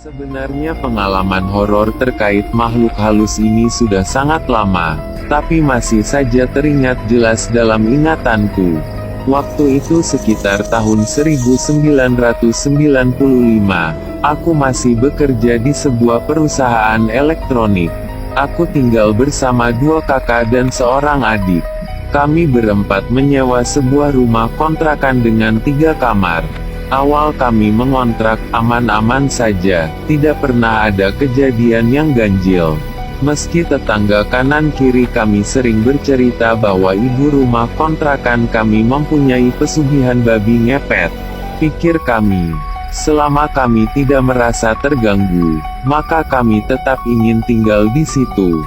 Sebenarnya pengalaman horor terkait makhluk halus ini sudah sangat lama, tapi masih saja teringat jelas dalam ingatanku. Waktu itu sekitar tahun 1995, aku masih bekerja di sebuah perusahaan elektronik. Aku tinggal bersama dua kakak dan seorang adik. Kami berempat menyewa sebuah rumah kontrakan dengan 3 kamar. Awal kami mengontrak, aman-aman saja, tidak pernah ada kejadian yang ganjil. Meski tetangga kanan kiri kami sering bercerita bahwa ibu rumah kontrakan kami mempunyai pesugihan babi ngepet. Pikir kami, selama kami tidak merasa terganggu, maka kami tetap ingin tinggal di situ.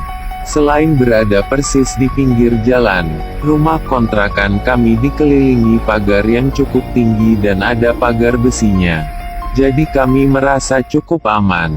Selain berada persis di pinggir jalan, rumah kontrakan kami dikelilingi pagar yang cukup tinggi dan ada pagar besinya. Jadi kami merasa cukup aman.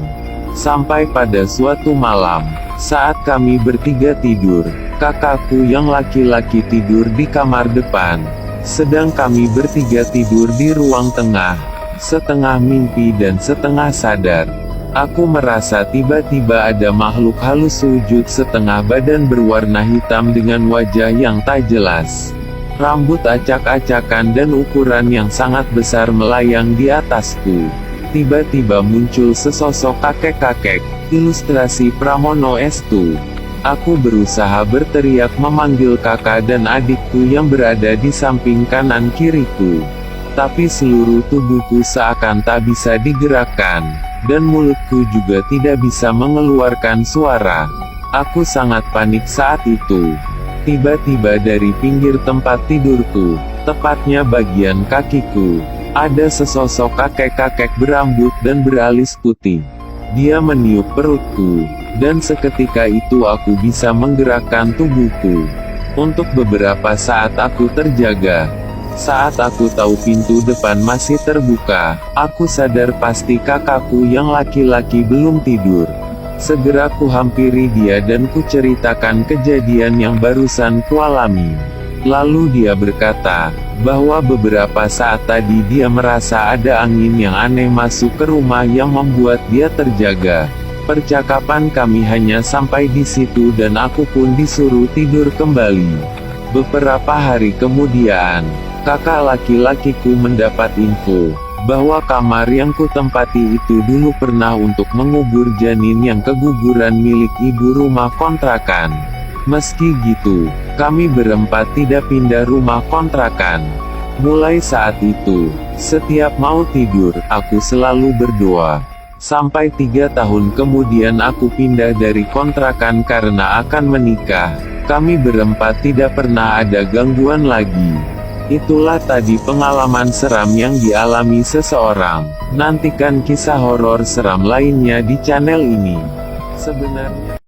Sampai pada suatu malam, saat kami bertiga tidur, kakakku yang laki-laki tidur di kamar depan, sedang kami bertiga tidur di ruang tengah, setengah mimpi dan setengah sadar. Aku merasa tiba-tiba ada makhluk halus wujud setengah badan berwarna hitam dengan wajah yang tak jelas. Rambut acak-acakan dan ukuran yang sangat besar melayang di atasku. Tiba-tiba muncul sesosok kakek-kakek, ilustrasi Pramono Estu. Aku berusaha berteriak memanggil kakak dan adikku yang berada di samping kanan kiriku. Tapi seluruh tubuhku seakan tak bisa digerakkan. Dan mulutku juga tidak bisa mengeluarkan suara. Aku sangat panik saat itu. Tiba-tiba dari pinggir tempat tidurku, tepatnya bagian kakiku, ada sesosok kakek-kakek berambut dan beralis putih. Dia meniup perutku, dan seketika itu aku bisa menggerakkan tubuhku. Untuk beberapa saat aku terjaga. Saat aku tahu pintu depan masih terbuka, aku sadar pasti kakakku yang laki-laki belum tidur. Segera ku hampiri dia dan ku ceritakan kejadian yang barusan kualami. Lalu dia berkata, bahwa beberapa saat tadi dia merasa ada angin yang aneh masuk ke rumah yang membuat dia terjaga. Percakapan kami hanya sampai di situ dan aku pun disuruh tidur kembali. Beberapa hari kemudian, kakak laki-lakiku mendapat info, bahwa kamar yang kutempati itu dulu pernah untuk mengubur janin yang keguguran milik ibu rumah kontrakan. Meski gitu, kami berempat tidak pindah rumah kontrakan. Mulai saat itu, setiap mau tidur, aku selalu berdoa. Sampai 3 tahun kemudian aku pindah dari kontrakan karena akan menikah. Kami berempat tidak pernah ada gangguan lagi. Itulah tadi pengalaman seram yang dialami seseorang. Nantikan kisah horor seram lainnya di channel ini. Sebenarnya